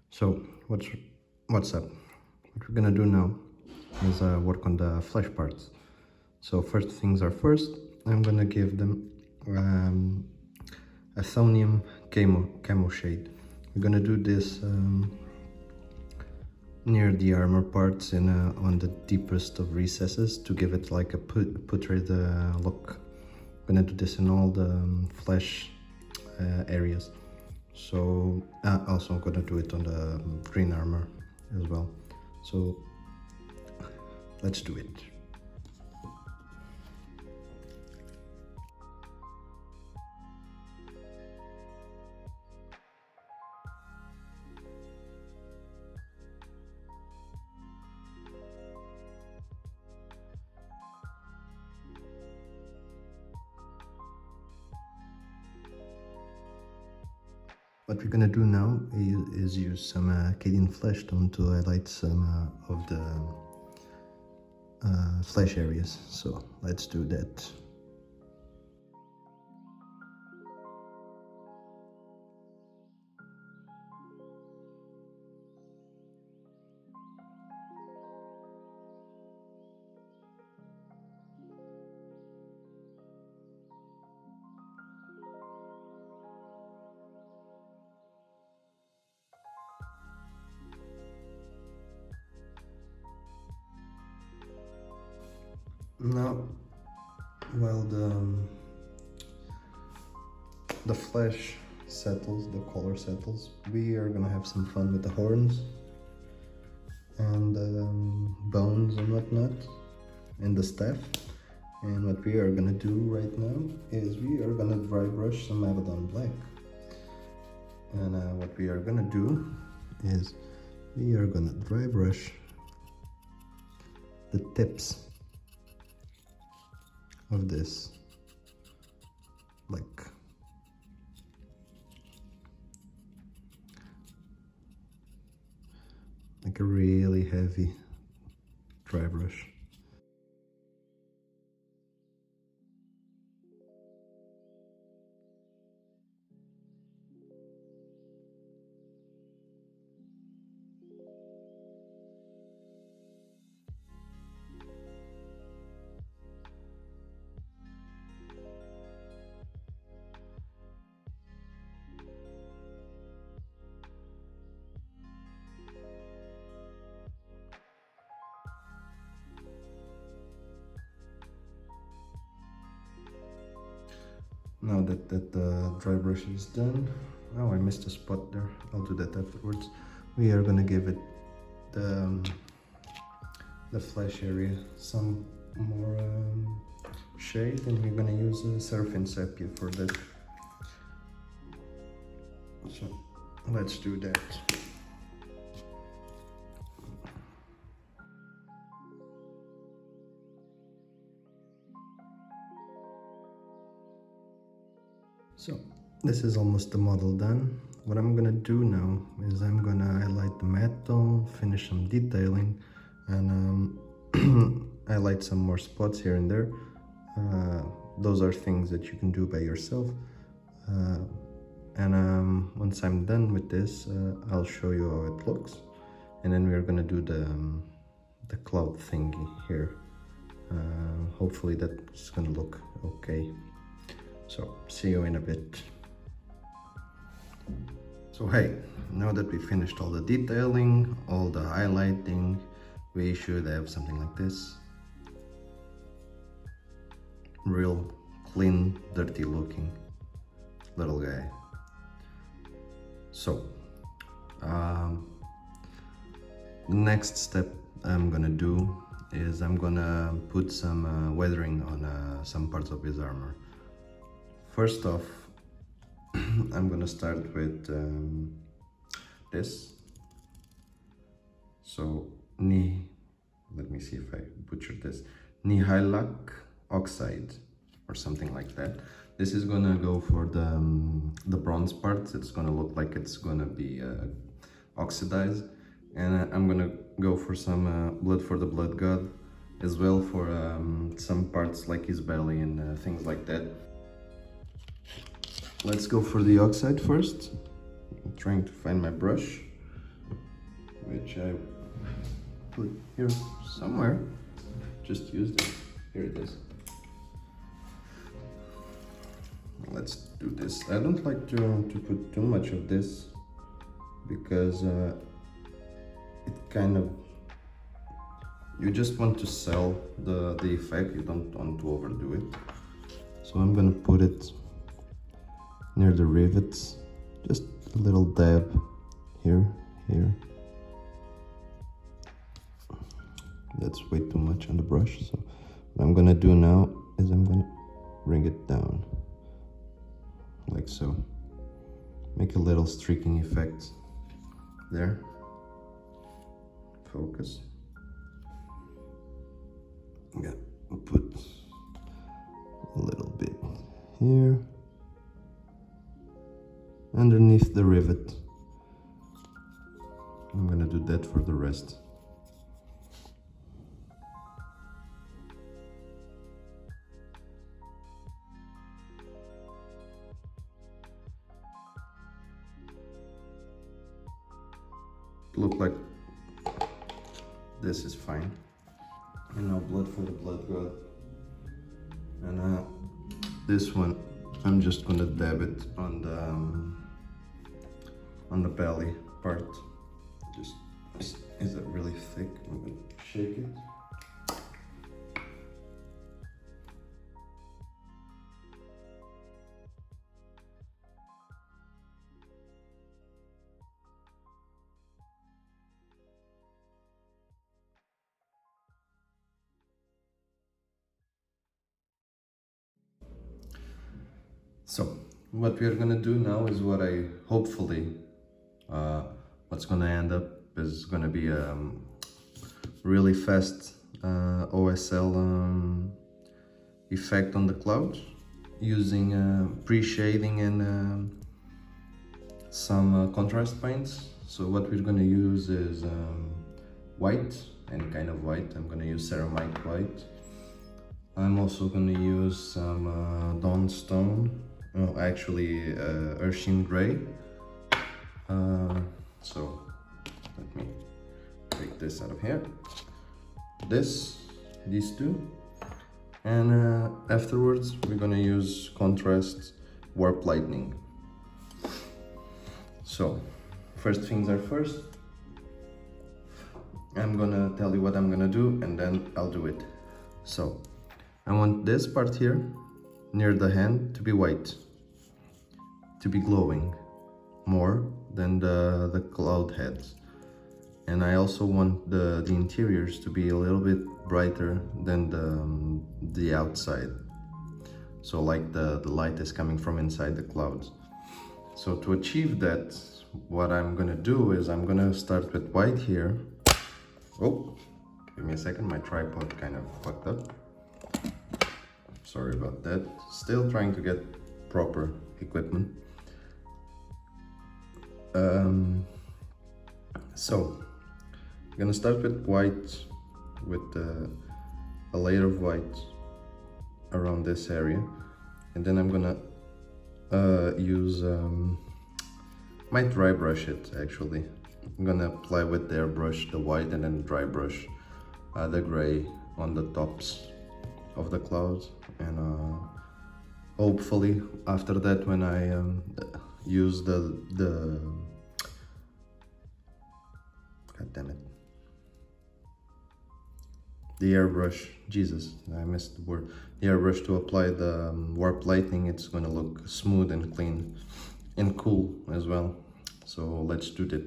So what's up? What we're gonna do now is work on the flesh parts. So first things are first, I'm gonna give them a Thonium camo shade. We're gonna do this near the armor parts in on the deepest of recesses to give it like a putrid look. I'm gonna do this in all the flesh areas. So also I'm gonna do it on the green armor as well. So let's do it. What we're gonna do now is use some Cadian flesh tone to highlight some of the flesh areas. So let's do that. Now, while the flesh settles, the color settles, we are gonna have some fun with the horns and bones and whatnot, and the staff. And what we are gonna do right now is we are gonna dry brush some Abaddon black. And what we are gonna do is we are gonna dry brush the tips of this, like a really heavy dry brush. Now that the dry brush is done, oh, I missed a spot there. I'll do that afterwards. We are gonna give it the flesh area some more shade, and we're gonna use Seraphim Sepia for that. So let's do that. So this is almost the model done. What I'm gonna do now is I'm gonna highlight the matte tone, finish some detailing, and highlight some more spots here and there. Those are things that you can do by yourself. Once I'm done with this, I'll show you how it looks, and then we're gonna do the cloud thingy here. Hopefully that's gonna look okay. So see you in a bit. So hey, now that we finished all the detailing, all the highlighting, we should have something like this. Real clean, dirty looking little guy. So next step I'm gonna do is I'm gonna put some weathering on some parts of his armor. First off, I'm gonna start with this. So let me see if I butchered this, Nihilak oxide or something like that. This is gonna go for the bronze parts. It's gonna look like it's gonna be oxidized, and I'm gonna go for some blood for the blood god as well, for some parts like his belly and things like that. Let's go for the oxide first. I'm trying to find my brush. which I put here somewhere. Just used it. Here it is. Let's do this. I don't like to put too much of this because it kind of, you just want to sell the effect, you don't want to overdo it. So I'm gonna put it near the rivets, just a little dab here. That's way too much on the brush, so what I'm gonna do now is I'm gonna bring it down like so. Make a little streaking effect there. Focus. Yeah, we'll put a little bit here underneath the rivet. I'm gonna do that for the rest. Look like this is fine. And now blood for the blood god. And this one, I'm just gonna dab it on the belly part. Just, is it really thick? I'm gonna shake it. So what we are gonna do now is what I hopefully what's gonna end up is gonna be a really fast OSL effect on the cloud using pre-shading and some contrast paints. So what we're gonna use is white, any kind of white. I'm gonna use ceramite white. I'm also gonna use some Dawn Stone. Oh, actually, Ursine Grey. So let me take this out of here. These two, and afterwards we're gonna use contrast warp lightning. So first things are first. I'm gonna tell you what I'm gonna do, and then I'll do it. So I want this part here near the hand to be white, to be glowing more than the cloud heads. And I also want the interiors to be a little bit brighter than the outside. So like the light is coming from inside the clouds. So to achieve that, what I'm gonna do is I'm gonna start with white here. Oh, give me a second, my tripod kind of fucked up. Sorry about that. Still trying to get proper equipment. So I'm gonna start with white, with a layer of white around this area, and then I'm gonna use might dry brush it actually. I'm gonna apply with the airbrush the white and then dry brush the gray on the tops of the clouds, and hopefully after that, when I use the god damn it, the airbrush, Jesus, I missed the word, the airbrush to apply the warp lightning, it's gonna look smooth and clean and cool as well. So let's do that.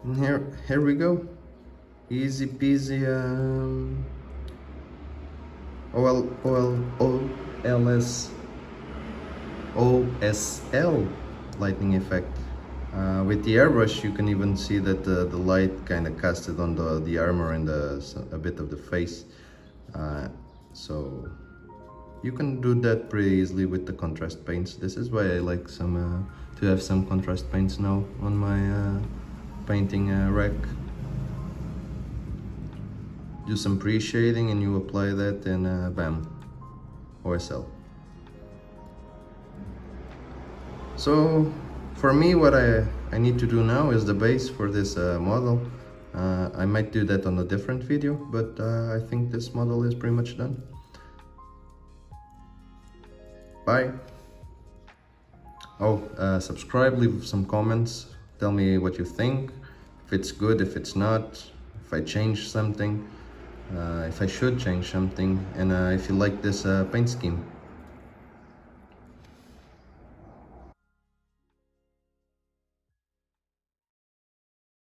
And here we go. Easy peasy. OLS OSL lightning effect. With the airbrush, you can even see that the light kind of casted on the armor and a bit of the face. So you can do that pretty easily with the contrast paints. This is why I like to have some contrast paints now on my painting rack. Do some pre-shading and you apply that and bam, OSL. So for me, what I need to do now is the base for this model. I might do that on a different video, but I think this model is pretty much done. Bye. Oh, subscribe, leave some comments, tell me what you think, if it's good, if it's not, if I change something, if I should change something, and if you like this paint scheme.